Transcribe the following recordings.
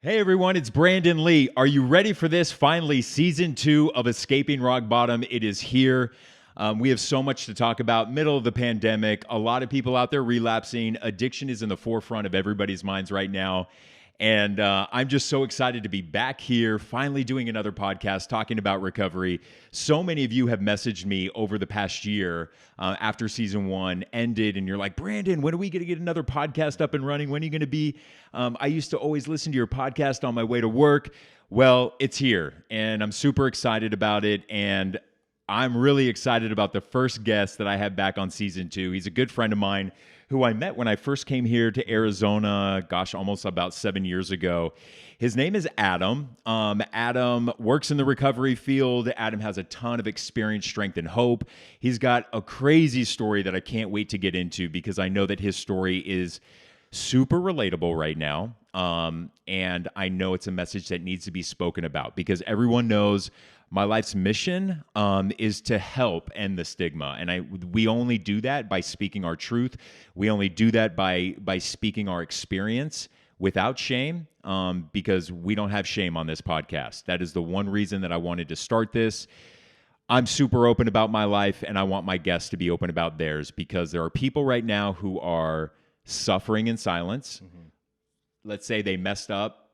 Hey everyone, it's Brandon Lee. Are you ready for this? Finally, season 2 of Escaping Rock Bottom. It is here. We have so much to talk about. Middle of the pandemic, a lot of people out there relapsing. Addiction is in the forefront of everybody's minds right now. And I'm just so excited to be back here, finally doing another podcast talking about recovery. So many of you have messaged me over the past year after season 1 ended, and you're like, Brandon, when are we going to get another podcast up and running? When are you going to be? I used to always listen to your podcast on my way to work. Well, it's here, and I'm super excited about it. And I'm really excited about the first guest that I have back on season 2. He's a good friend of mine who I met when I first came here to Arizona, almost about 7 years ago. His name is Adam. Adam works in the recovery field. Adam has a ton of experience, strength, and hope. He's got a crazy story that I can't wait to get into because I know that his story is super relatable right now. And I know it's a message that needs to be spoken about because everyone knows my life's mission is to help end the stigma. And we only do that by speaking our truth. We only do that by speaking our experience without shame, because we don't have shame on this podcast. That is the one reason that I wanted to start this. I'm super open about my life, and I want my guests to be open about theirs because there are people right now who are suffering in silence. Mm-hmm. Let's say they messed up,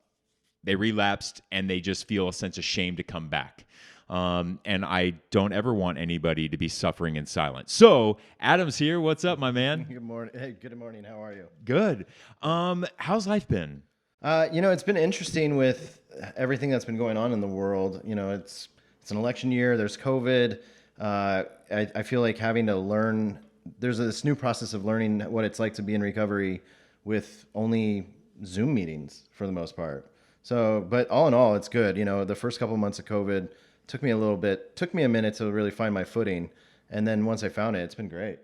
they relapsed, and they just feel a sense of shame to come back. And I don't ever want anybody to be suffering in silence. So Adam's here. What's up, my man? Good morning. Hey, good morning. How are you? Good. How's life been? It's been interesting with everything that's been going on in the world. It's an election year. There's COVID. I feel like having to learn. There's this new process of learning what it's like to be in recovery with only Zoom meetings for the most part. So, but all in all, it's good. The first couple of months of COVID took me a minute to really find my footing. And then once I found it, it's been great.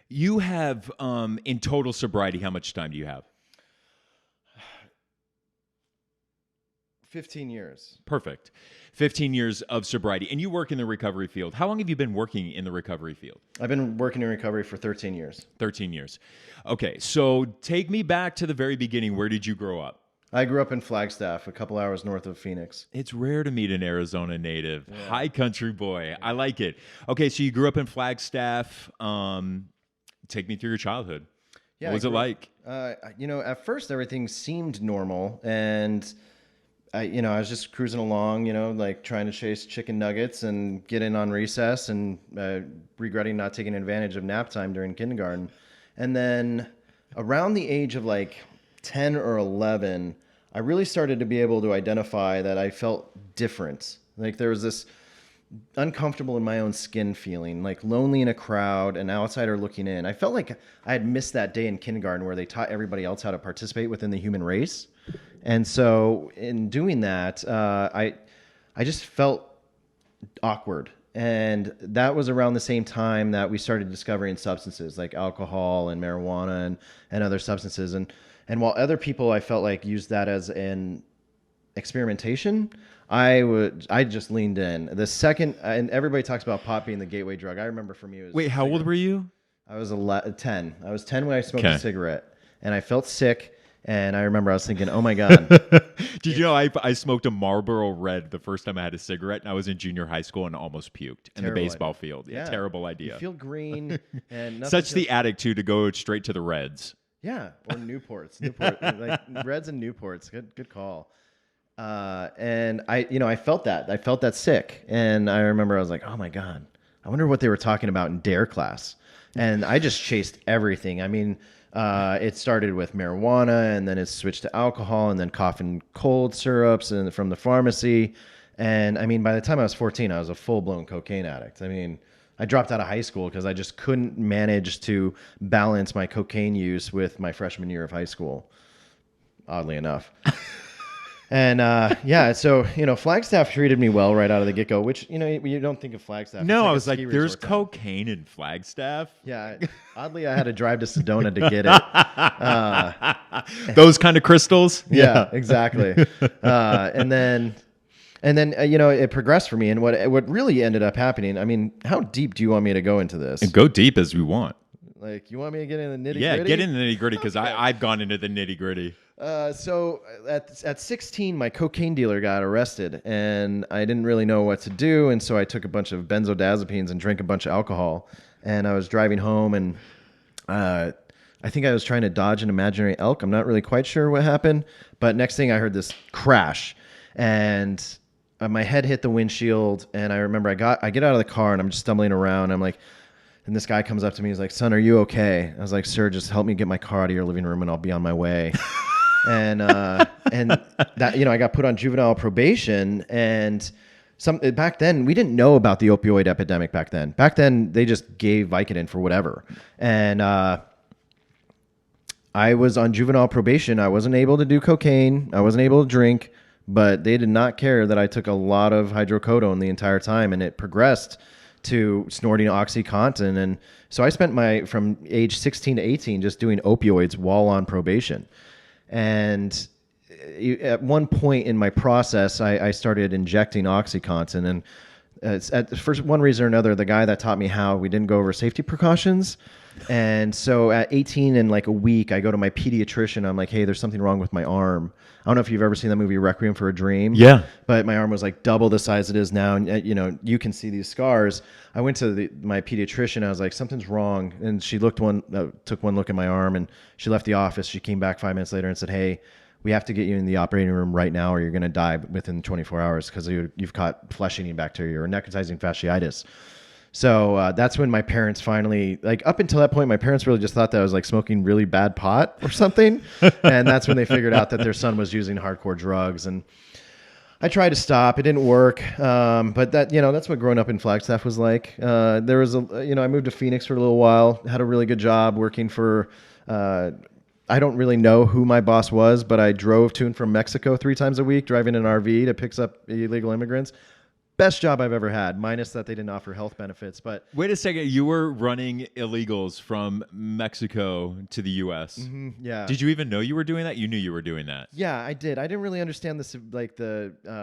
You have, in total sobriety, how much time do you have? 15 years. Perfect. 15 years of sobriety. And you work in the recovery field. How long have you been working in the recovery field? I've been working in recovery for 13 years. 13 years. Okay. So take me back to the very beginning. Where did you grow up? I grew up in Flagstaff, a couple hours north of Phoenix. It's rare to meet an Arizona native. Yeah. High country boy. Yeah. I like it. Okay, so you grew up in Flagstaff. Take me through your childhood. Yeah, what was it like? At first everything seemed normal, and I was just cruising along, like trying to chase chicken nuggets and get in on recess, and regretting not taking advantage of nap time during kindergarten. And then around the age of 10 or 11, I really started to be able to identify that I felt different. Like there was this uncomfortable in my own skin feeling, like lonely in a crowd, an outsider looking in. I felt like I had missed that day in kindergarten where they taught everybody else how to participate within the human race. And so in doing that, I just felt awkward. And that was around the same time that we started discovering substances like alcohol and marijuana and other substances. And while other people, I felt like, used that as an experimentation, I just leaned in. The second, and everybody talks about pot being the gateway drug. I remember for me, it was Wait, how old were you? I was 10. I was 10 when I smoked a cigarette, and I felt sick. And I remember I was thinking, oh my God. Did you know I smoked a Marlboro Red the first time I had a cigarette, and I was in junior high school and almost puked in the baseball field. Yeah, terrible idea. You feel green. And such the addict to go straight to the Reds. Yeah, or Newports. Like Reds and Newports. Good call. And I felt that. I felt that sick. And I remember I was like, oh my God, I wonder what they were talking about in DARE class. And I just chased everything. I mean, it started with marijuana, and then it switched to alcohol, and then cough and cold syrups and from the pharmacy. And I mean, by the time I was 14, I was a full-blown cocaine addict. I mean, I dropped out of high school because I just couldn't manage to balance my cocaine use with my freshman year of high school, oddly enough. And so Flagstaff treated me well right out of the get-go, which you don't think of Flagstaff. No, I was like, there's cocaine in Flagstaff. Yeah, oddly, I had to drive to Sedona to get it. Those kind of crystals. Yeah, exactly. And then it progressed for me, and what really ended up happening. I mean, how deep do you want me to go into this? And go deep as we want. Like, you want me to get in the nitty-gritty? Yeah, get in the nitty-gritty, because I've gone into the nitty-gritty. So at 16, my cocaine dealer got arrested, and I didn't really know what to do, and so I took a bunch of benzodiazepines and drank a bunch of alcohol. And I was driving home, and I think I was trying to dodge an imaginary elk. I'm not really quite sure what happened, but next thing I heard this crash, and my head hit the windshield, and I remember I get out of the car, and I'm just stumbling around. I'm like, and this guy comes up to me. He's like, "Son, are you okay?" I was like, "Sir, just help me get my car out of your living room, and I'll be on my way." and that, I got put on juvenile probation, and back then we didn't know about the opioid epidemic. Back then they just gave Vicodin for whatever, and I was on juvenile probation. I wasn't able to do cocaine. I wasn't able to drink, but they did not care that I took a lot of hydrocodone the entire time, and it progressed to snorting OxyContin. And so I spent from age 16 to 18 just doing opioids while on probation. And at one point in my process, I started injecting OxyContin. And for one reason or another, the guy that taught me how, we didn't go over safety precautions. And so at 18 and like a week, I go to my pediatrician. I'm like, "Hey, there's something wrong with my arm." I don't know if you've ever seen that movie Requiem for a Dream. Yeah. But my arm was like double the size it is now. And, you can see these scars. I went to my pediatrician. I was like, "Something's wrong." And she took one look at my arm, and she left the office. She came back 5 minutes later and said, "Hey, we have to get you in the operating room right now, or you're going to die within 24 hours because you've caught flesh-eating bacteria or necrotizing fasciitis." So that's when my parents finally, like, up until that point, my parents really just thought that I was like smoking really bad pot or something. And that's when they figured out that their son was using hardcore drugs. And I tried to stop. It didn't work. But that's what growing up in Flagstaff was like. I moved to Phoenix for a little while, had a really good job working for, I don't really know who my boss was, but I drove to and from Mexico 3 times a week, driving an RV to pick up illegal immigrants. Best job I've ever had, minus that they didn't offer health benefits. But wait a second, you were running illegals from Mexico to the U.S. Mm-hmm, yeah. Did you even know you were doing that? You knew you were doing that. Yeah, I did. I didn't really understand the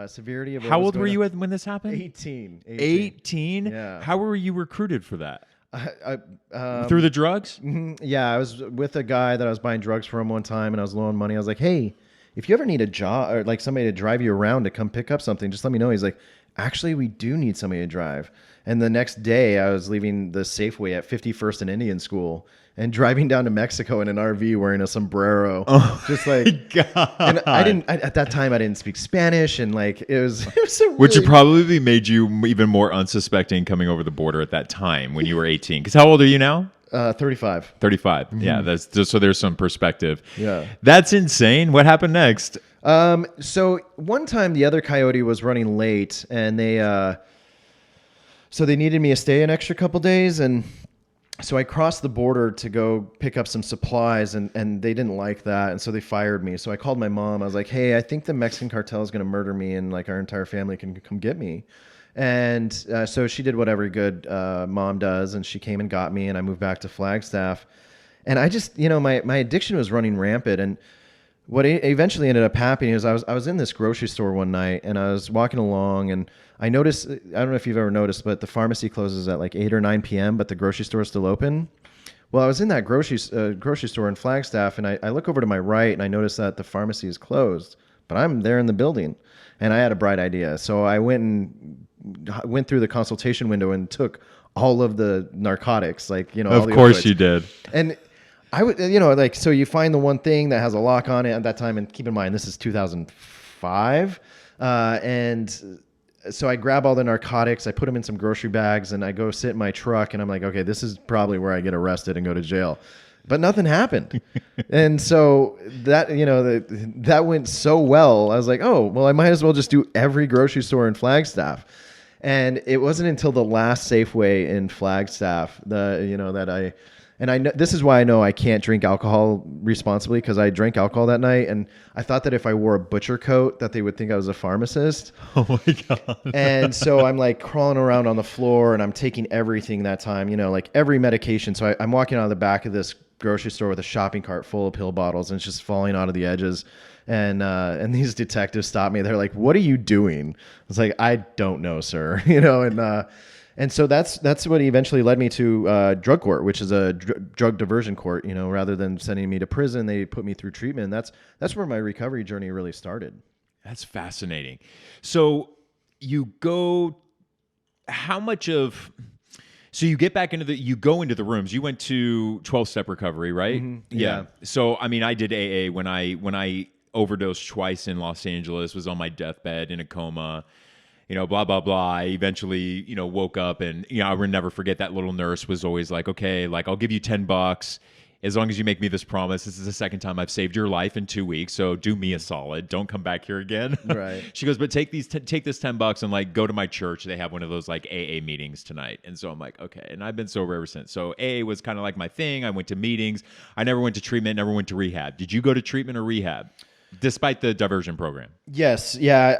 severity of it. How old were you when this happened? 18. 18? Yeah. How were you recruited for that? Through the drugs? Yeah, I was with a guy that I was buying drugs from one time, and I was low on money. I was like, "Hey, if you ever need a job or like somebody to drive you around to come pick up something, just let me know." He's like, "Actually, we do need somebody to drive." And the next day, I was leaving the Safeway at 51st and Indian School and driving down to Mexico in an RV wearing a sombrero. Oh, just like, God. And at that time, I didn't speak Spanish, and like it was which probably made you even more unsuspecting coming over the border at that time when you were 18. Because how old are you now? 35. 35. Mm-hmm. Yeah, that's just, so there's some perspective. Yeah, that's insane. What happened next? So one time the other coyote was running late, and they needed me to stay an extra couple days, and so I crossed the border to go pick up some supplies, and they didn't like that, and so they fired me. So I called my mom. I was like, "Hey, I think the Mexican cartel is going to murder me, and like our entire family can come get me." And so she did what every good mom does, and she came and got me, and I moved back to Flagstaff. And I just, my addiction was running rampant, and what eventually ended up happening is I was in this grocery store one night, and I was walking along, and I noticed, I don't know if you've ever noticed, but the pharmacy closes at like 8 or 9 p.m., but the grocery store is still open. Well, I was in that grocery store in Flagstaff, and I look over to my right, and I notice that the pharmacy is closed, but I'm there in the building, and I had a bright idea. So I went through the consultation window and took all of the narcotics, like, all the Of course opioids. You did. And I would, so you find the one thing that has a lock on it at that time, and keep in mind, this is 2005. And so I grab all the narcotics, I put them in some grocery bags, and I go sit in my truck, and I'm like, okay, this is probably where I get arrested and go to jail. But nothing happened. And so that, that went so well. I was like, oh, well, I might as well just do every grocery store in Flagstaff. And it wasn't until the last Safeway in Flagstaff I know this is why I know I can't drink alcohol responsibly, because I drank alcohol that night, and I thought that if I wore a butcher coat that they would think I was a pharmacist. Oh my God. And so I'm like crawling around on the floor, and I'm taking everything that time, like every medication. So I'm walking out of the back of this grocery store with a shopping cart full of pill bottles, and it's just falling out of the edges. And these detectives stopped me. They're like, "What are you doing?" I was like, "I don't know, sir." And so that's what eventually led me to drug court, which is a drug diversion court. You know, rather than sending me to prison, they put me through treatment. That's where my recovery journey really started. That's fascinating. So you go, how much of, so you get back into you go into the rooms. You went to 12-step recovery, right? Mm-hmm. Yeah. So, I mean, I did AA when I overdosed twice in Los Angeles, was on my deathbed in a coma, blah, blah, blah. I eventually, woke up and, I will never forget that little nurse was always like, okay, like I'll give you $10 as long as you make me this promise. This is the second time I've saved your life in 2 weeks. So do me a solid. Don't come back here again. Right. She goes, but take this $10 and like go to my church. They have one of those like AA meetings tonight. And so I'm like, okay. And I've been sober ever since. So AA was kind of like my thing. I went to meetings. I never went to treatment, never went to rehab. Did you go to treatment or rehab? Despite the diversion program. Yes. Yeah.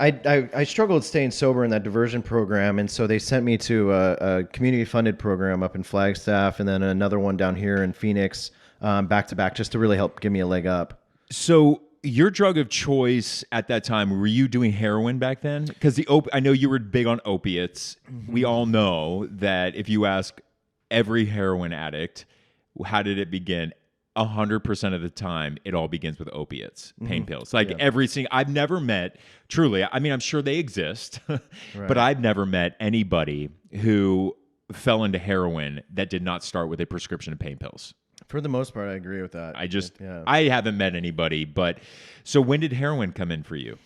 I struggled staying sober in that diversion program. And so they sent me to a community funded program up in Flagstaff and then another one down here in Phoenix, back to back, just to really help give me a leg up. So your drug of choice at that time, were you doing heroin back then? Because I know you were big on opiates. Mm-hmm. We all know that if you ask every heroin addict, how did it begin? 100% of the time, it all begins with opiates, pain pills. Like every single, I've never met, truly, I mean, I'm sure they exist, right. But I've never met anybody who fell into heroin that did not start with a prescription of pain pills. For the most part, I agree with that. I haven't met anybody, but so when did heroin come in for you?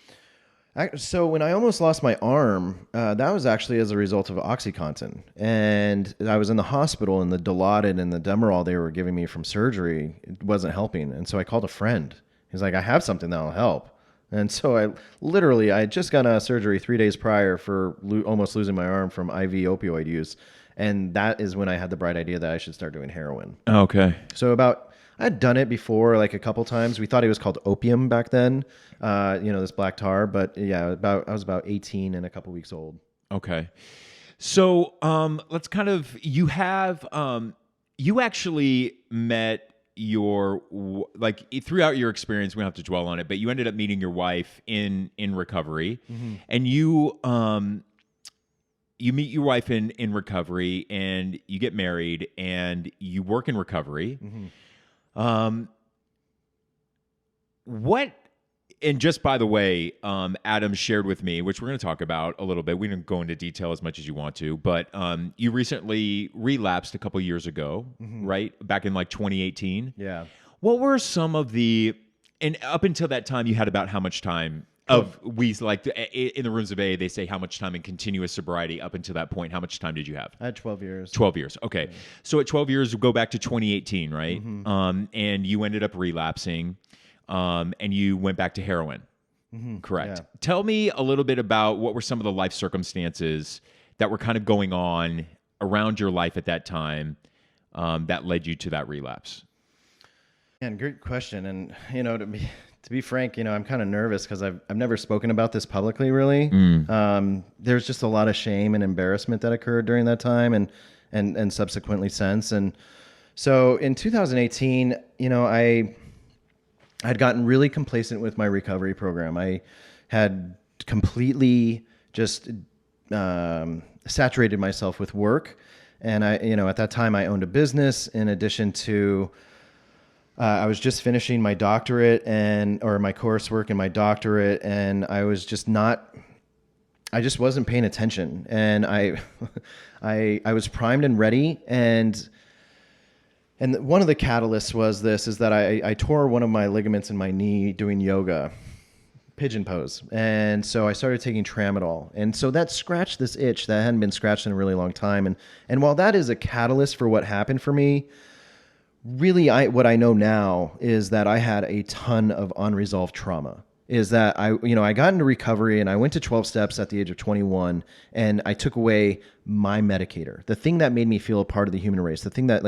So when I almost lost my arm, that was actually as a result of OxyContin. And I was in the hospital, and the Dilaudid and the Demerol they were giving me from surgery, it wasn't helping. And so I called a friend. He's like, I have something that'll help. And so I had just gone out of surgery 3 days prior for almost losing my arm from IV opioid use. And that is when I had the bright idea that I should start doing heroin. Okay. So I'd done it before, like a couple times. We thought it was called opium back then, this black tar. But yeah, I was about 18 and a couple weeks old. Okay. So let's kind of, you actually met throughout your experience, we don't have to dwell on it, but you ended up meeting your wife in recovery. Mm-hmm. And you meet your wife in recovery and you get married and you work in recovery. Mm-hmm. And just by the way, Adam shared with me, which we're going to talk about a little bit. We didn't go into detail as much as you want to, but you recently relapsed a couple years ago, mm-hmm. right? Back in like 2018. Yeah. What were some of and up until that time, you had about how much time in the rooms of AA, they say how much time in continuous sobriety up until that point. How much time did you have? I had 12 years. 12 years. Okay. Yeah. So at 12 years, go back to 2018, right? Mm-hmm. And you ended up relapsing, and you went back to heroin. Mm-hmm. Correct. Yeah. Tell me a little bit about what were some of the life circumstances that were kind of going on around your life at that time, that led you to that relapse. And great question. And, to be frank, I'm kind of nervous because I've never spoken about this publicly, really. There's just a lot of shame and embarrassment that occurred during that time and subsequently since. And so in 2018, I'd gotten really complacent with my recovery program. I had completely just saturated myself with work. And at that time I owned a business in addition to I was just finishing my doctorate or my coursework and my doctorate, and I just wasn't paying attention. And I was primed and ready. And one of the catalysts is that I tore one of my ligaments in my knee doing yoga, pigeon pose. And so I started taking tramadol. And so that scratched this itch that hadn't been scratched in a really long time. And while that is a catalyst for what happened for me, really, what I know now is that I had a ton of unresolved trauma. Is that I got into recovery and I went to 12 steps at the age of 21 and I took away my medicator, the thing that made me feel a part of the human race, the thing that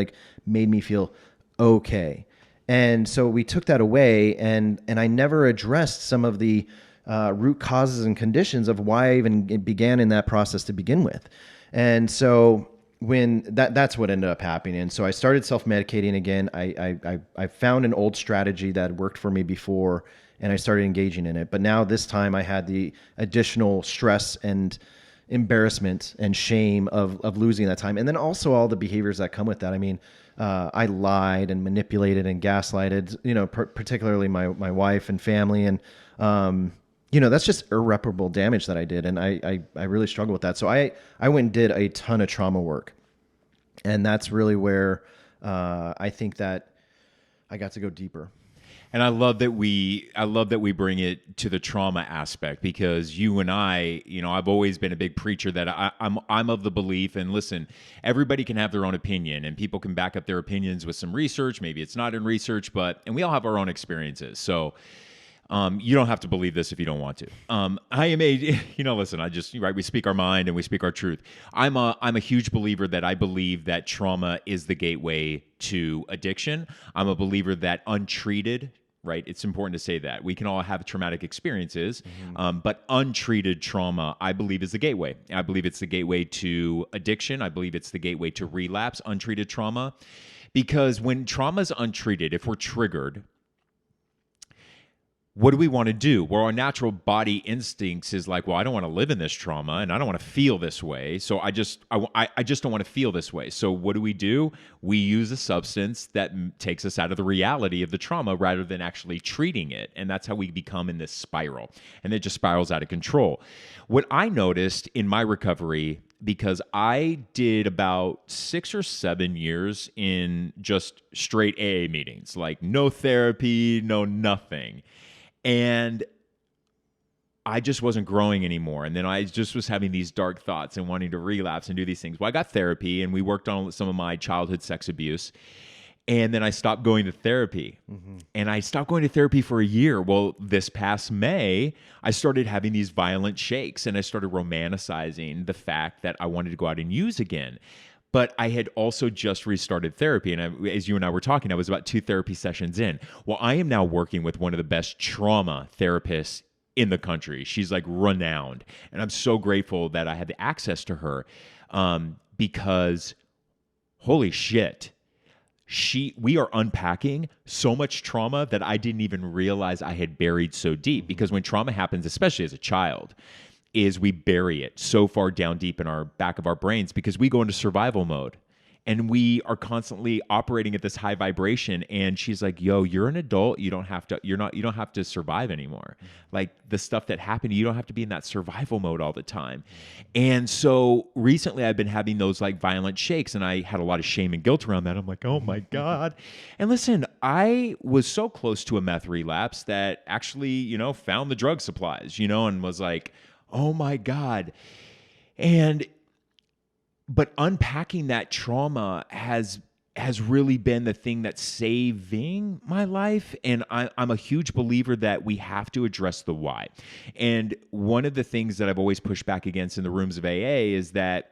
made me feel okay. And so we took that away and I never addressed some of the root causes and conditions of why I even began in that process to begin with. And so when that's what ended up happening. And so I started self-medicating again. I found an old strategy that worked for me before and I started engaging in it. But now this time I had the additional stress and embarrassment and shame of losing that time. And then also all the behaviors that come with that. I mean, I lied and manipulated and gaslighted, particularly my wife and family. And, that's just irreparable damage that I did. And I really struggle with that. So I went and did a ton of trauma work. And that's really where I think that I got to go deeper. And I love that we bring it to the trauma aspect, because you and I, I've always been a big preacher that I'm of the belief, and listen, everybody can have their own opinion and people can back up their opinions with some research. Maybe it's not in research, and we all have our own experiences. So you don't have to believe this if you don't want to. I am listen, we speak our mind and we speak our truth. I'm a huge believer that I believe that trauma is the gateway to addiction. I'm a believer that untreated, right? It's important to say that. We can all have traumatic experiences, but untreated trauma, I believe, is the gateway. I believe it's the gateway to addiction. I believe it's the gateway to relapse, untreated trauma. Because when trauma is untreated, if we're triggered, what do we want to do? Well, our natural body instincts is like, well, I don't want to live in this trauma and I don't want to feel this way. So I just don't want to feel this way. So what do? We use a substance that takes us out of the reality of the trauma rather than actually treating it. And that's how we become in this spiral. And it just spirals out of control. What I noticed in my recovery, because I did about 6 or 7 years in just straight AA meetings, like no therapy, no nothing. And I just wasn't growing anymore. And then I just was having these dark thoughts and wanting to relapse and do these things. Well, I got therapy and we worked on some of my childhood sex abuse. And then I stopped going to therapy. And I stopped going to therapy for a year. Well, this past May, I started having these violent shakes and I started romanticizing the fact that I wanted to go out and use again. But I had also just restarted therapy. And as you and I were talking, I was about 2 therapy sessions in. Well, I am now working with one of the best trauma therapists in the country. She's like renowned. And I'm so grateful that I had the access to her because holy shit, we are unpacking so much trauma that I didn't even realize I had buried so deep. Because when trauma happens, especially as a child, is we bury it so far down deep in our back of our brains because we go into survival mode and we are constantly operating at this high vibration. And she's like, yo, you're an adult. You don't have to survive anymore. Like the stuff that happened, you don't have to be in that survival mode all the time. And so recently I've been having those like violent shakes and I had a lot of shame and guilt around that. I'm like, oh my God. And listen, I was so close to a meth relapse that actually, found the drug supplies, and was like, oh my God. But unpacking that trauma has really been the thing that's saving my life. And I'm a huge believer that we have to address the why. And one of the things that I've always pushed back against in the rooms of AA is that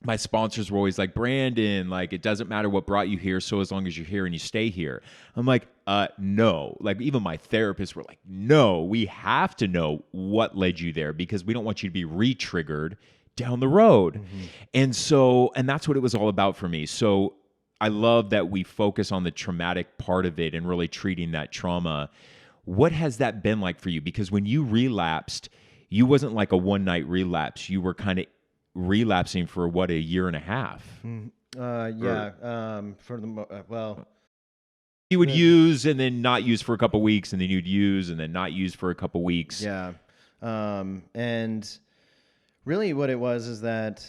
my sponsors were always like, Brandon, like, it doesn't matter what brought you here, so as long as you're here and you stay here. I'm like, no. Like, even my therapists were like, no, we have to know what led you there because we don't want you to be re-triggered down the road. And that's what it was all about for me. So I love that we focus on the traumatic part of it and really treating that trauma. What has that been like for you? Because when you relapsed, you wasn't like a one-night relapse. You were kind of relapsing for what, a year and a half? You would use and then not use for a couple weeks, and then you'd use and then not use for a couple weeks. Yeah. And really what it was is that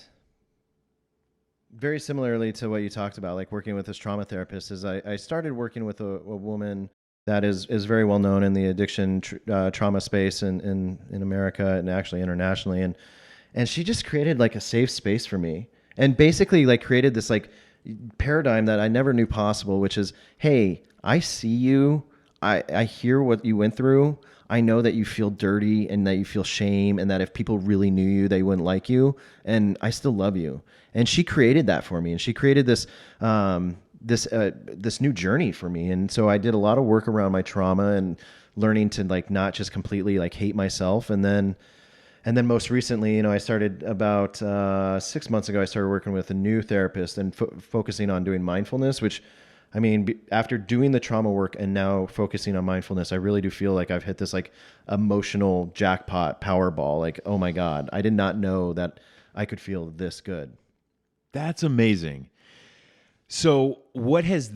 very similarly to what you talked about, like working with this trauma therapist, is I started working with a woman that is very well known in the addiction trauma space in America and actually internationally. And she just created like a safe space for me and basically like created this like paradigm that I never knew possible, which is, hey, I see you. I hear what you went through. I know that you feel dirty and that you feel shame and that if people really knew you, they wouldn't like you. And I still love you. And she created that for me. And she created this new journey for me. And so I did a lot of work around my trauma and learning to like not just completely like hate myself. And then most recently, I started about 6 months ago, I started working with a new therapist and focusing on doing mindfulness, which I mean, after doing the trauma work and now focusing on mindfulness, I really do feel like I've hit this like emotional jackpot Powerball. Like, oh my God, I did not know that I could feel this good. That's amazing. So what has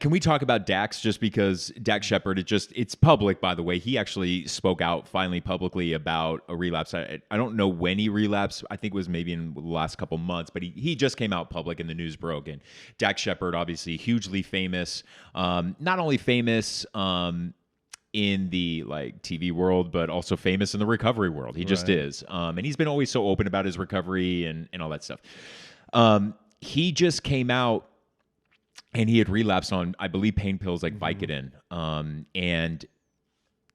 can we talk about Dax, just because Dax Shepard, it's public, by the way. He actually spoke out finally publicly about a relapse. I don't know when he relapsed. I think it was maybe in the last couple months, but he just came out public and the news broke. And Dax Shepard, obviously hugely famous, not only famous in the like TV world, but also famous in the recovery world. He just is. And he's been always so open about his recovery and all that stuff. He just came out and he had relapsed on, I believe, pain pills like Vicodin. And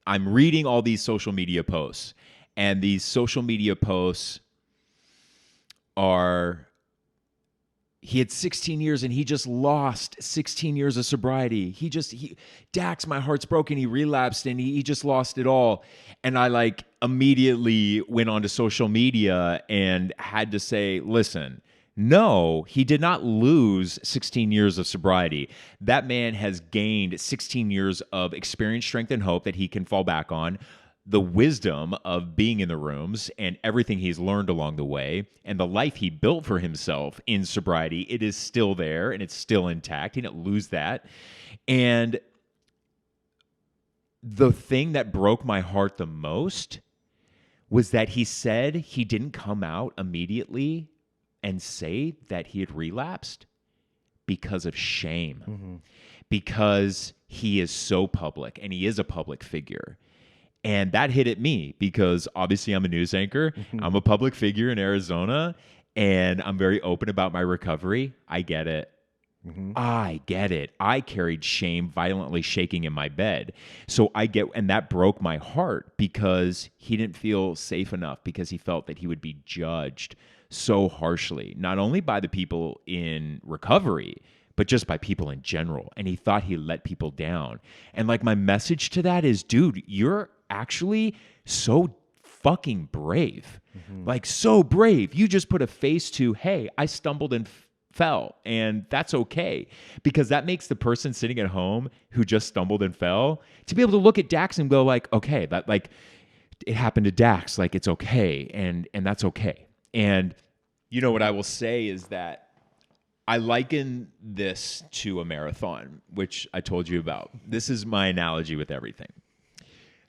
I'm reading all these social media posts, and these social media posts are, he had 16 years and he just lost 16 years of sobriety. Dax, my heart's broken. He relapsed and he just lost it all. And I like immediately went onto social media and had to say, listen, no, he did not lose 16 years of sobriety. That man has gained 16 years of experience, strength, and hope that he can fall back on, the wisdom of being in the rooms and everything he's learned along the way, and the life he built for himself in sobriety. It is still there and it's still intact. He didn't lose that. And the thing that broke my heart the most was that he said he didn't come out immediately and say that he had relapsed because of shame, because he is so public and he is a public figure. And that hit at me because obviously I'm a news anchor. I'm a public figure in Arizona, and I'm very open about my recovery. I get it. I get it. I carried shame violently shaking in my bed. So and that broke my heart because he didn't feel safe enough, because he felt that he would be judged so harshly, not only by the people in recovery, but just by people in general. And he thought he let people down. And like, my message to that is, dude, you're actually so fucking brave. Like, so brave. You just put a face to, hey, I stumbled and fell, and that's okay, because that makes the person sitting at home who just stumbled and fell to be able to look at Dax and go like, okay, that, like, it happened to Dax, like, it's okay, and that's okay. And you know what I will say is that I liken this to a marathon, which I told you about. This is my analogy with everything.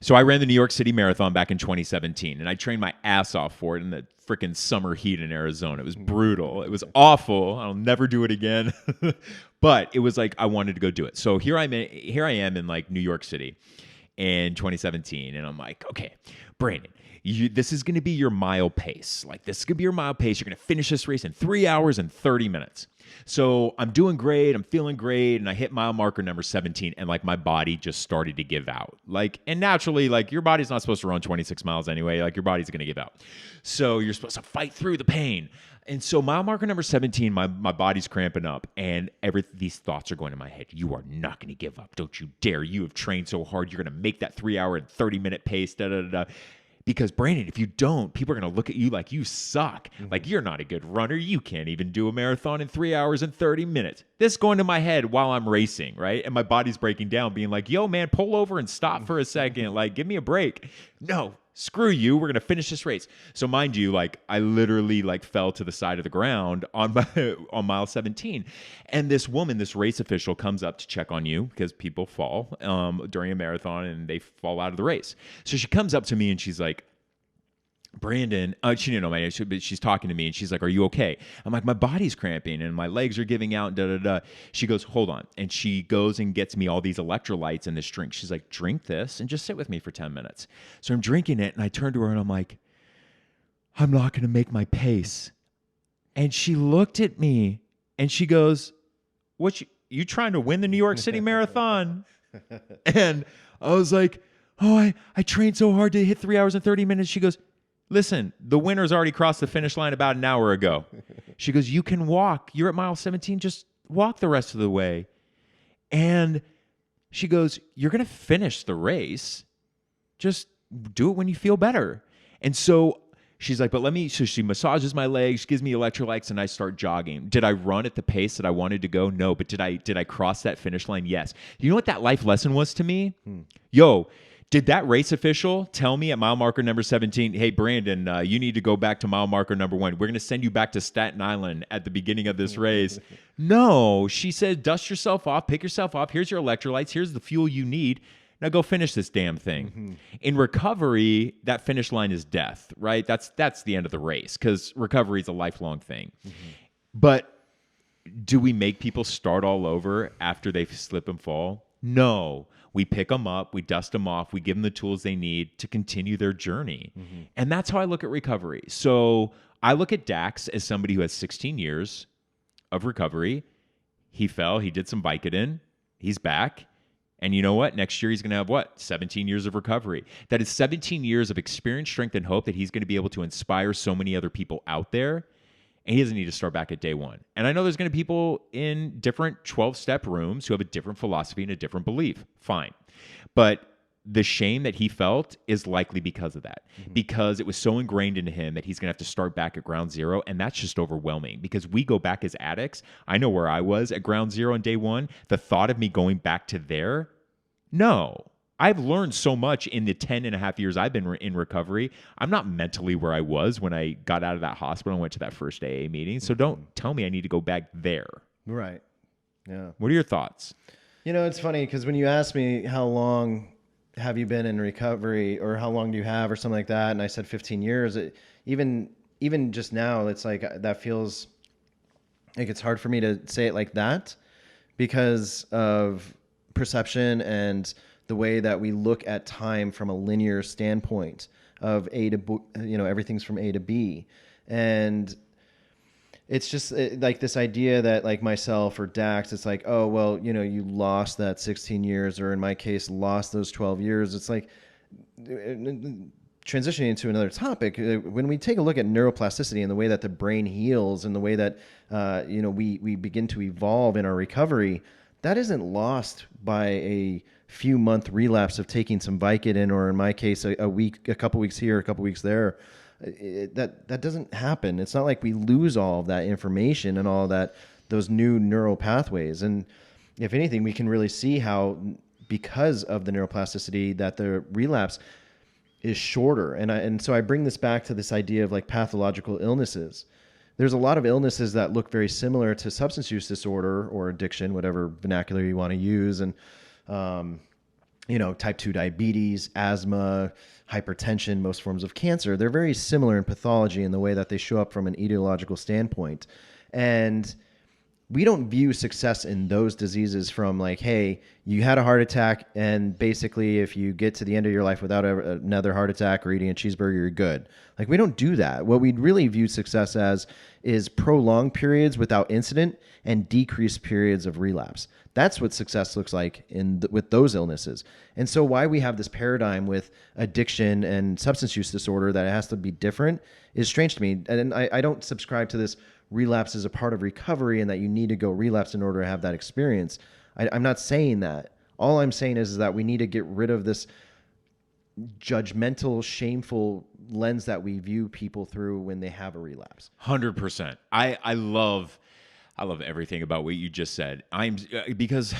So I ran the New York City Marathon back in 2017, and I trained my ass off for it in the freaking summer heat in Arizona. It was brutal. It was awful. I'll never do it again. But it was like I wanted to go do it. So here I am in like New York City in 2017, and I'm like, okay, Brandon, this is going to be your mile pace. Like, this is going to be your mile pace. You're going to finish this race in 3 hours and 30 minutes. So I'm doing great. I'm feeling great. And I hit mile marker number 17, and like, my body just started to give out. Like, and naturally, like, your body's not supposed to run 26 miles anyway. Like, your body's going to give out. So you're supposed to fight through the pain. And so mile marker number 17, my body's cramping up, and these thoughts are going in my head. You are not going to give up. Don't you dare. You have trained so hard. You're going to make that 3 hour and 30 minute pace. Because, Brandon, if you don't, people are going to look at you like you suck. Like, you're not a good runner. You can't even do a marathon in 3 hours and 30 minutes. This is going to my head while I'm racing, right? And my body's breaking down, being like, yo, man, pull over and stop for a second. Like, give me a break. No, screw you. We're going to finish this race. So mind you, like, I literally like fell to the side of the ground on mile 17. And this woman, this race official, comes up to check on you, because people fall during a marathon and they fall out of the race. So she comes up to me and she's like, Brandon, she didn't know my name, but she's talking to me and she's like, are you okay? I'm like, my body's cramping and my legs are giving out, She goes, hold on. And she goes and gets me all these electrolytes and this drink. She's like, drink this and just sit with me for 10 minutes. So I'm drinking it, and I turn to her and I'm like, I'm not going to make my pace. And she looked at me and she goes, what, you trying to win the New York City Marathon? And I was like, oh, I trained so hard to hit 3 hours and 30 minutes. She goes, listen, the winner's already crossed the finish line about an hour ago. She goes, you can walk. You're at mile 17. Just walk the rest of the way. And she goes, you're going to finish the race. Just do it when you feel better. And so She's like, but so she massages my legs, gives me electrolytes, and I start jogging. Did I run at the pace that I wanted to go? No. But did I cross that finish line? Yes. You know what that life lesson was to me? Yo, did that race official tell me at mile marker number 17, hey, Brandon, you need to go back to mile marker number 1. We're going to send you back to Staten Island at the beginning of this race. No. She said, dust yourself off, pick yourself up. Here's your electrolytes. Here's the fuel you need. Now go finish this damn thing. In recovery, that finish line is death, right? That's the end of the race because recovery is a lifelong thing. But do we make people start all over after they slip and fall? No. We pick them up, we dust them off, we give them the tools they need to continue their journey. And that's how I look at recovery. So I look at Dax as somebody who has 16 years of recovery. He fell, he did some Vicodin, he's back. And you know what? Next year, he's going to have 17 years of recovery. That is 17 years of experience, strength, and hope that he's going to be able to inspire so many other people out there. And he doesn't need to start back at day one. And I know there's going to be people in different 12-step rooms who have a different philosophy and a different belief. Fine. But the shame that he felt is likely because of that, because it was so ingrained into him that he's going to have to start back at ground zero. And that's just overwhelming because we go back as addicts. I know where I was at ground zero on day one. The thought of me going back to there, no. I've learned so much in the 10 and a half years I've been in recovery. I'm not mentally where I was when I got out of that hospital and went to that first AA meeting. So don't tell me I need to go back there. Right. Yeah. What are your thoughts? You know, it's funny because when you ask me how long have you been in recovery or how long do you have or something like that, and I said 15 years, even just now, it's like that feels like it's hard for me to say it like that because of perception and the way that we look at time from a linear standpoint of A to B, everything's from A to B. And it's just like this idea that like myself or Dax, it's like, oh, well, you lost that 16 years, or in my case, lost those 12 years. It's like transitioning into another topic. When we take a look at neuroplasticity and the way that the brain heals and the way that, we begin to evolve in our recovery, that isn't lost by a few month relapse of taking some Vicodin, or in my case, a week, a couple weeks here, a couple weeks there. That doesn't happen. It's not like we lose all of that information and all that, those new neural pathways. And if anything, we can really see how, because of the neuroplasticity, that the relapse is shorter. And so I bring this back to this idea of like pathological illnesses. There's a lot of illnesses that look very similar to substance use disorder or addiction, whatever vernacular you want to use. And, type 2 diabetes, asthma, hypertension, most forms of cancer, they're very similar in pathology in the way that they show up from an etiological standpoint. And we don't view success in those diseases from like, hey, you had a heart attack, and basically if you get to the end of your life without another heart attack or eating a cheeseburger, you're good. Like, we don't do that. What we really view success as is prolonged periods without incident and decreased periods of relapse. That's what success looks like with those illnesses. And so why we have this paradigm with addiction and substance use disorder that it has to be different is strange to me. And I don't subscribe to this relapse is a part of recovery and that you need to go relapse in order to have that experience. I'm not saying that. All I'm saying is that we need to get rid of this judgmental, shameful lens that we view people through when they have a relapse. 100%. I love everything about what you just said. Because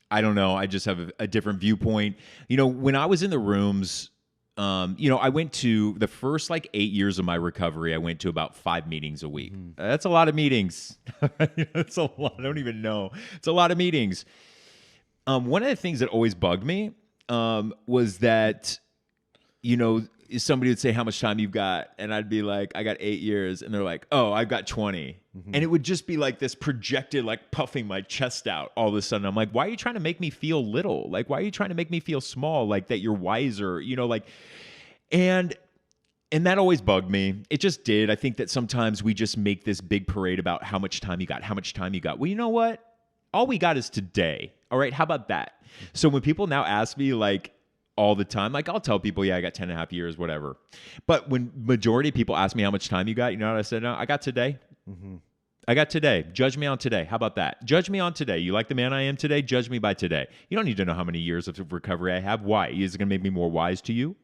I don't know, I just have a different viewpoint. When I was in the rooms, I went to the first 8 years of my recovery. I went to about 5 meetings a week. That's a lot of meetings. That's a lot. I don't even know. It's a lot of meetings. One of the things that always bugged me was that, somebody would say how much time you've got, and I'd be like, I got 8 years, and they're like, oh, I've got 20. And it would just be like this projected, puffing my chest out all of a sudden. I'm like, why are you trying to make me feel little? Why are you trying to make me feel small? That you're wiser, and that always bugged me. It just did. I think that sometimes we just make this big parade about how much time you got, how much time you got. Well, you know what? All we got is today. All right. How about that? So when people now ask me all the time, I'll tell people, yeah, I got 10 and a half years, whatever. But when majority of people ask me how much time you got, you know what I said? No, I got today. I got today. Judge me on today. How about that? Judge me on today. You like the man I am today? Judge me by today. You don't need to know how many years of recovery I have. Why? Is it going to make me more wise to you?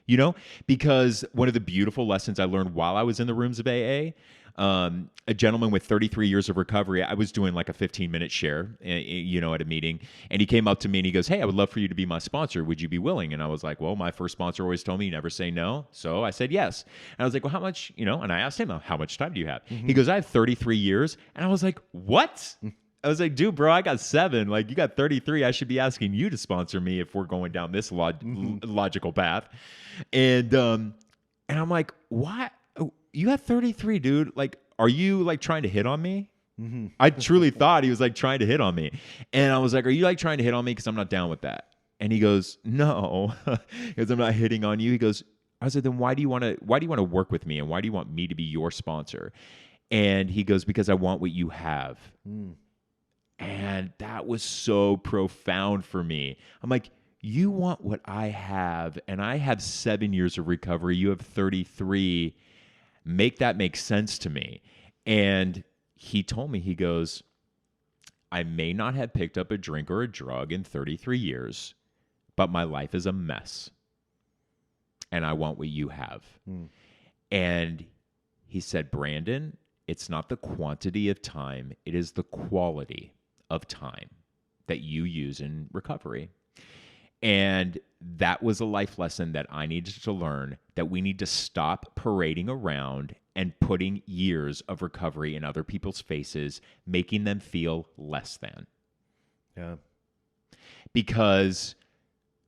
You know, because one of the beautiful lessons I learned while I was in the rooms of AA, a gentleman with 33 years of recovery, I was doing like a 15-minute share, you know, at a meeting. And he came up to me and he goes, "Hey, I would love for you to be my sponsor. Would you be willing?" And I was like, well, my first sponsor always told me never say no. So I said yes. And I was like, well, how much, you know, and I asked him, how much time do you have? He goes, I have 33 years. And I was like, what? I was like, dude, bro, I got 7. Like, you got 33. I should be asking you to sponsor me if we're going down this logical path. And I'm like, what? Oh, you got 33, dude. Like, are you like trying to hit on me? I truly thought he was like trying to hit on me. And I was like, are you like trying to hit on me? Because I'm not down with that. And he goes, no, because I'm not hitting on you. He goes, I was like, then why do you want to work with me? And why do you want me to be your sponsor? And he goes, because I want what you have. And that was so profound for me. I'm like, you want what I have, and I have 7 years of recovery. You have 33. Make that make sense to me. And he told me, he goes, I may not have picked up a drink or a drug in 33 years, but my life is a mess. And I want what you have. And he said, Brandon, it's not the quantity of time, it is the quality of time that you use in recovery. And that was a life lesson that I needed to learn, that we need to stop parading around and putting years of recovery in other people's faces, making them feel less than. Yeah. Because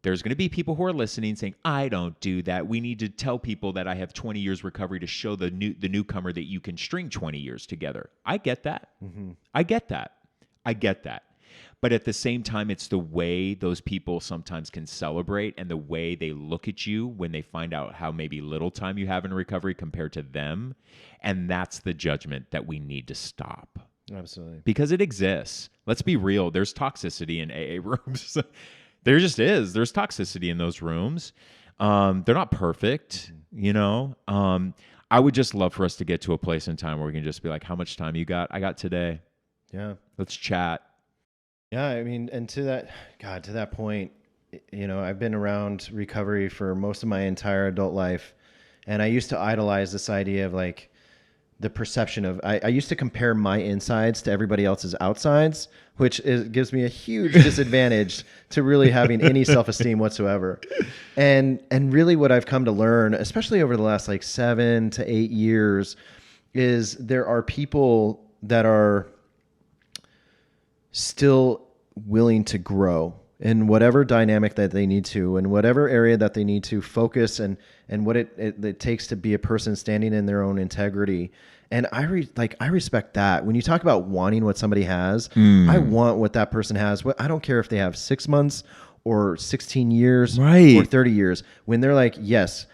there's going to be people who are listening saying, I don't do that. We need to tell people that I have 20 years recovery to show the newcomer that you can string 20 years together. I get that. I get that. But at the same time, it's the way those people sometimes can celebrate and the way they look at you when they find out how maybe little time you have in recovery compared to them. And that's the judgment that we need to stop. Absolutely. Because it exists. Let's be real. There's toxicity in AA rooms. There just is. There's toxicity in those rooms. They're not perfect, you know. I would just love for us to get to a place in time where we can just be like, how much time you got? I got today. Yeah. Let's chat. Yeah, I mean, and to that point, you know, I've been around recovery for most of my entire adult life. And I used to idolize this idea of like the perception of, I used to compare my insides to everybody else's outsides, which gives me a huge disadvantage to really having any self-esteem whatsoever. And really what I've come to learn, especially over the last like 7 to 8 years, is there are people that are still willing to grow in whatever dynamic that they need to, in whatever area that they need to focus, and what it takes to be a person standing in their own integrity. And I respect that. When you talk about wanting what somebody has, I want what that person has. I don't care if they have 6 months or 16 years or 30 years. When they're like, yes,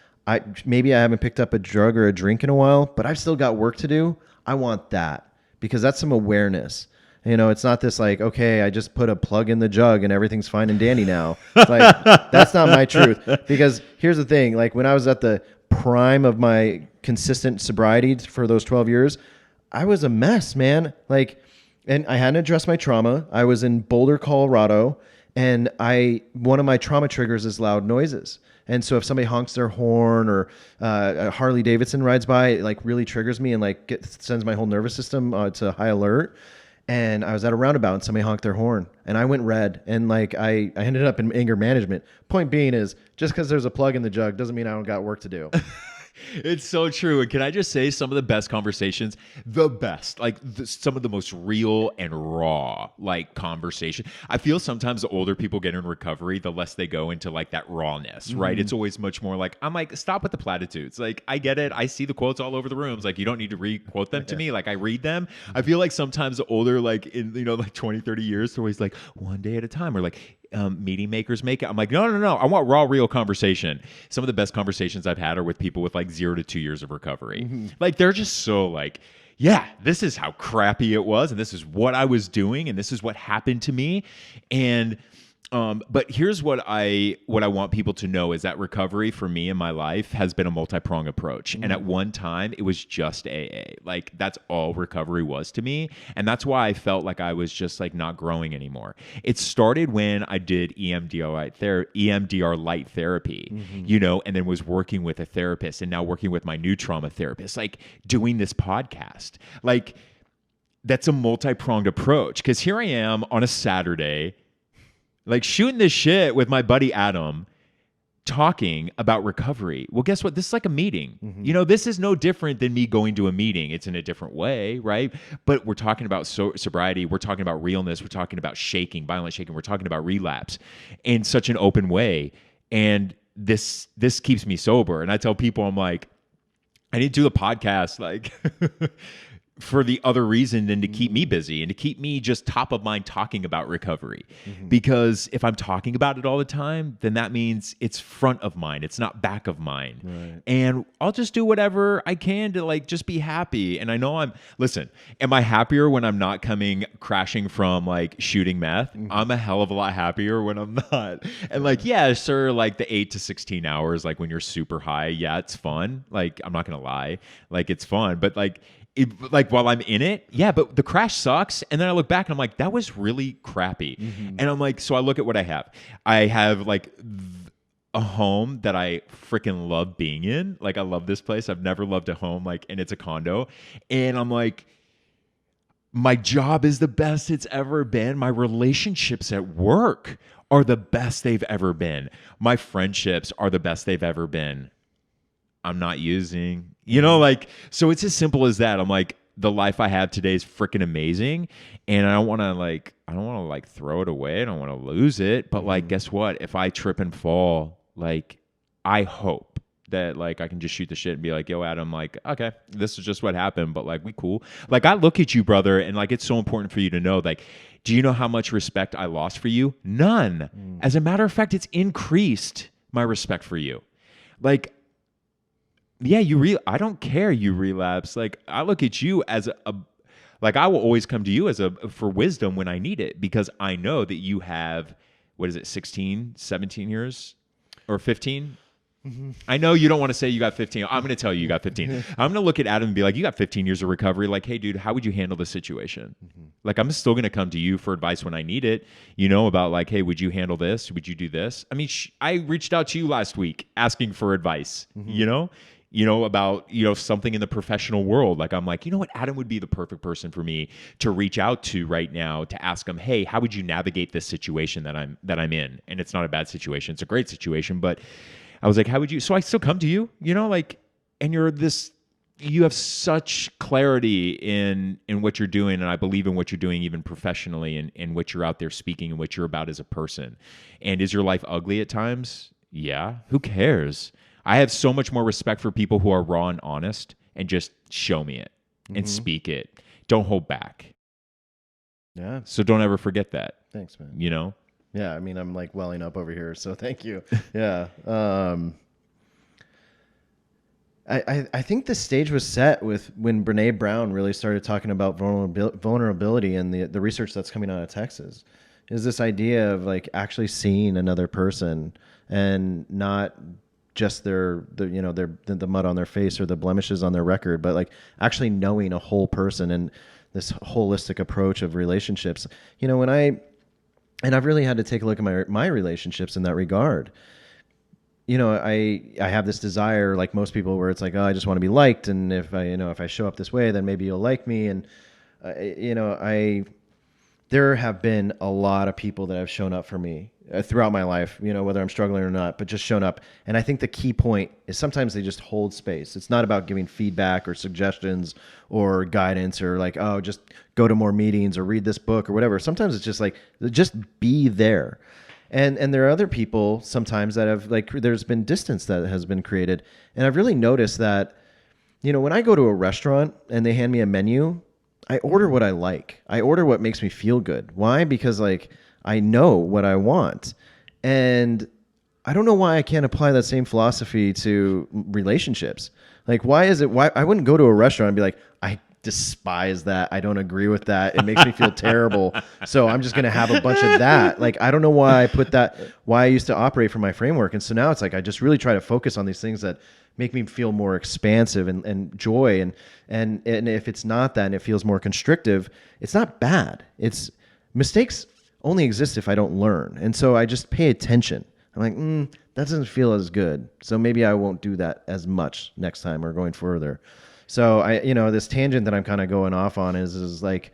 maybe I haven't picked up a drug or a drink in a while, but I've still got work to do. I want that, because that's some awareness. You know, it's not this like, okay, I just put a plug in the jug and everything's fine and dandy now. It's like, that's not my truth. Because here's the thing, like when I was at the prime of my consistent sobriety for those 12 years, I was a mess, man. Like, and I hadn't addressed my trauma. I was in Boulder, Colorado, and one of my trauma triggers is loud noises. And so if somebody honks their horn or a Harley Davidson rides by, it like really triggers me and like sends my whole nervous system to high alert. And I was at a roundabout and somebody honked their horn and I went red, and like I ended up in anger management. Point being is, just because there's a plug in the jug doesn't mean I don't got work to do. It's so true. And can I just say, some of the best conversations, some of the most real and raw, like conversation. I feel sometimes the older people get in recovery, the less they go into like that rawness, right? It's always much more like, I'm like, stop with the platitudes. Like, I get it. I see the quotes all over the rooms. Like, you don't need to re-quote them to me. Like, I read them. I feel like sometimes the older, like in, you know, like 20, 30 years, they're always like one day at a time, or like, meeting makers make it. I'm like, no. I want raw, real conversation. Some of the best conversations I've had are with people with like 0 to 2 years of recovery. Like, they're just so like, yeah, this is how crappy it was, and this is what I was doing, and this is what happened to me. And But here's what I want people to know is that recovery for me in my life has been a multi-pronged approach. And at one time it was just AA. Like that's all recovery was to me. And that's why I felt like I was just like not growing anymore. It started when I did EMDR light therapy, you know, and then was working with a therapist and now working with my new trauma therapist, like doing this podcast. Like that's a multi-pronged approach. Cause here I am on a Saturday, like shooting this shit with my buddy Adam, talking about recovery. Well, guess what? This is like a meeting. You know, this is no different than me going to a meeting. It's in a different way, right? But we're talking about sobriety. We're talking about realness. We're talking about shaking, violent shaking. We're talking about relapse in such an open way. And this keeps me sober. And I tell people, I'm like, I need to do the podcast, like for the other reason than to keep me busy and to keep me just top of mind talking about recovery. Because if I'm talking about it all the time, then that means it's front of mind. It's not back of mind. Right. And I'll just do whatever I can to like just be happy. And I know listen, am I happier when I'm not coming crashing from like shooting meth? I'm a hell of a lot happier when I'm not. And like, yeah, sir, like the 8 to 16 hours, like when you're super high, yeah, it's fun. Like, I'm not going to lie. Like it's fun, but like while I'm in it, yeah, but the crash sucks. And then I look back and I'm like, that was really crappy. And I'm like, so I look at what I have. I have like a home that I freaking love being in. Like I love this place. I've never loved a home, like, and it's a condo. And I'm like, my job is the best it's ever been. My relationships at work are the best they've ever been. My friendships are the best they've ever been. I'm not using, you know, like, so it's as simple as that. I'm like, the life I have today is freaking amazing. And I don't want to throw it away. I don't want to lose it. But like, guess what? If I trip and fall, like, I hope that like, I can just shoot the shit and be like, yo, Adam, like, okay, this is just what happened. But like, we cool. Like, I look at you, brother. And like, it's so important for you to know, like, do you know how much respect I lost for you? None. As a matter of fact, it's increased my respect for you. Like, yeah, I don't care you relapse. Like I look at you as like I will always come to you for wisdom when I need it, because I know that you have, 16, 17 years or 15? I know you don't want to say you got 15. I'm going to tell you got 15. I'm going to look at Adam and be like, you got 15 years of recovery. Like, hey, dude, how would you handle this situation? Like, I'm still going to come to you for advice when I need it, you know, about like, hey, would you handle this? Would you do this? I mean, I reached out to you last week asking for advice, you know, about, you know, something in the professional world. Like, I'm like, you know what? Adam would be the perfect person for me to reach out to right now to ask him, hey, how would you navigate this situation that I'm in? And it's not a bad situation. It's a great situation. But I was like, how would you? So I still come to you, you know, like, and you have such clarity in what you're doing. And I believe in what you're doing, even professionally, and what you're out there speaking and what you're about as a person. And is your life ugly at times? Yeah. Who cares? I have so much more respect for people who are raw and honest and just show me it and speak it. Don't hold back. Yeah. So don't ever forget that. Thanks, man. You know? Yeah. I mean, I'm like welling up over here. So thank you. Yeah. I think the stage was set with when Brene Brown really started talking about vulnerability and the research that's coming out of Texas. Is this idea of like actually seeing another person and not just the mud on their face or the blemishes on their record, but like actually knowing a whole person and this holistic approach of relationships. You know, I've really had to take a look at my relationships in that regard. You know, I have this desire, like most people, where it's like, oh, I just want to be liked, and if I show up this way, then maybe you'll like me. And there have been a lot of people that have shown up for me throughout my life, you know, whether I'm struggling or not, but just shown up. And I think the key point is sometimes they just hold space. It's not about giving feedback or suggestions or guidance or like, oh, just go to more meetings or read this book or whatever. Sometimes it's just like, just be there. And there are other people sometimes that have, like, there's been distance that has been created. And I've really noticed that, you know, when I go to a restaurant and they hand me a menu, I order what I like. I order what makes me feel good. Why? Because like I know what I want. And I don't know why I can't apply that same philosophy to relationships. Like, why I wouldn't go to a restaurant and be like, despise that. I don't agree with that. It makes me feel terrible. So I'm just going to have a bunch of that. Like, I don't know why I used to operate from my framework. And so now it's like, I just really try to focus on these things that make me feel more expansive and joy. And if it's not that and it feels more constrictive, it's not bad. It's mistakes only exist if I don't learn. And so I just pay attention. I'm like, that doesn't feel as good. So maybe I won't do that as much next time or going further. So this tangent that I'm kind of going off on is like,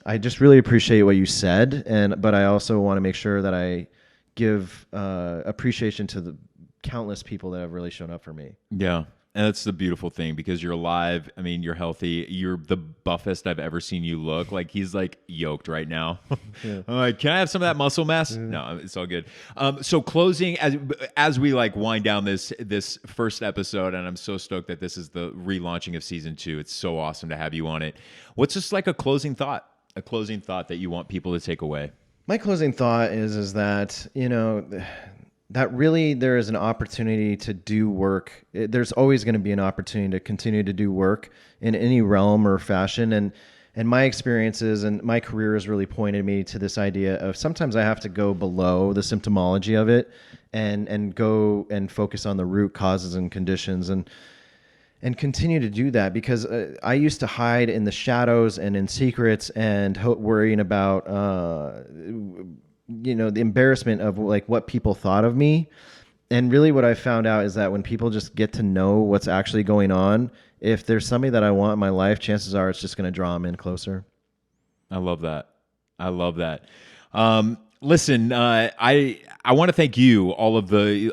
I just really appreciate what you said. But I also want to make sure that I give appreciation to the countless people that have really shown up for me. Yeah. And that's the beautiful thing, because you're alive. I mean, you're healthy. You're the buffest I've ever seen you look. Like, he's like yoked right now. Yeah. I'm like, can I have some of that muscle mass? No, it's all good. So closing, as we like wind down this first episode, and I'm so stoked that this is the relaunching of season 2. It's so awesome to have you on it. What's just like a closing thought that you want people to take away? My closing thought is that, that really there is an opportunity to do work. There's always going to be an opportunity to continue to do work in any realm or fashion. And my experiences and my career has really pointed me to this idea of sometimes I have to go below the symptomology of it and go and focus on the root causes and conditions and continue to do that, because I used to hide in the shadows and in secrets and worrying about the embarrassment of like what people thought of me. And really what I found out is that when people just get to know what's actually going on, if there's somebody that I want in my life, chances are it's just going to draw them in closer. I love that. Listen, I want to thank you,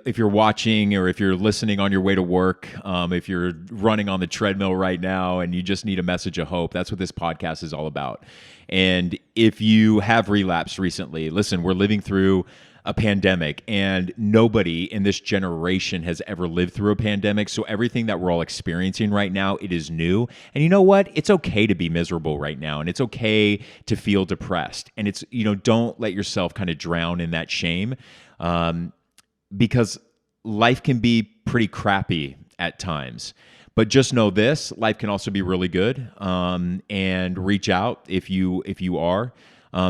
if you're watching or if you're listening on your way to work, if you're running on the treadmill right now and you just need a message of hope. That's what this podcast is all about. And if you have relapsed recently, listen, we're living through a pandemic, and nobody in this generation has ever lived through a pandemic. So everything that we're all experiencing right now, it is new. And you know what? It's okay to be miserable right now, and it's okay to feel depressed. And it's, don't let yourself kind of drown in that shame, because life can be pretty crappy at times. But just know this: life can also be really good. And reach out if you are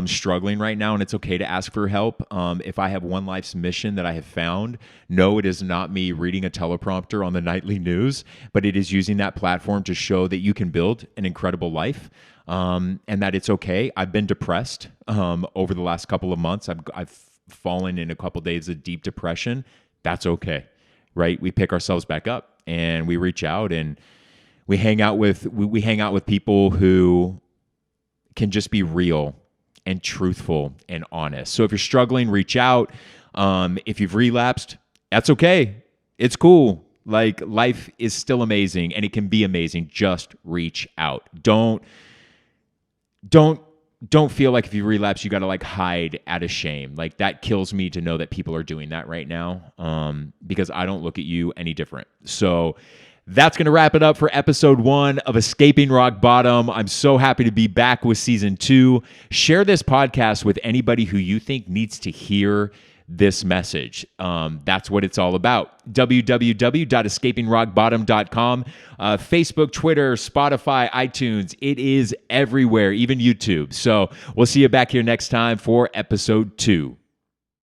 struggling right now, and it's okay to ask for help. If I have one life's mission that I have found, no, it is not me reading a teleprompter on the nightly news, but it is using that platform to show that you can build an incredible life, and that it's okay. I've been depressed over the last couple of months. I've fallen in a couple days of deep depression. That's okay, right? We pick ourselves back up and we reach out and we hang out with people who can just be real and truthful and honest. So if you're struggling, reach out. If you've relapsed, that's okay. It's cool. Like, life is still amazing and it can be amazing. Just reach out. Don't feel like if you relapse, you got to like hide out of shame. Like, that kills me to know that people are doing that right now, because I don't look at you any different. So that's going to wrap it up for episode 1 of Escaping Rock Bottom. I'm so happy to be back with season 2. Share this podcast with anybody who you think needs to hear this message. That's what it's all about. www.escapingrockbottom.com, Facebook, Twitter, Spotify, iTunes. It is everywhere, even YouTube. So we'll see you back here next time for episode 2.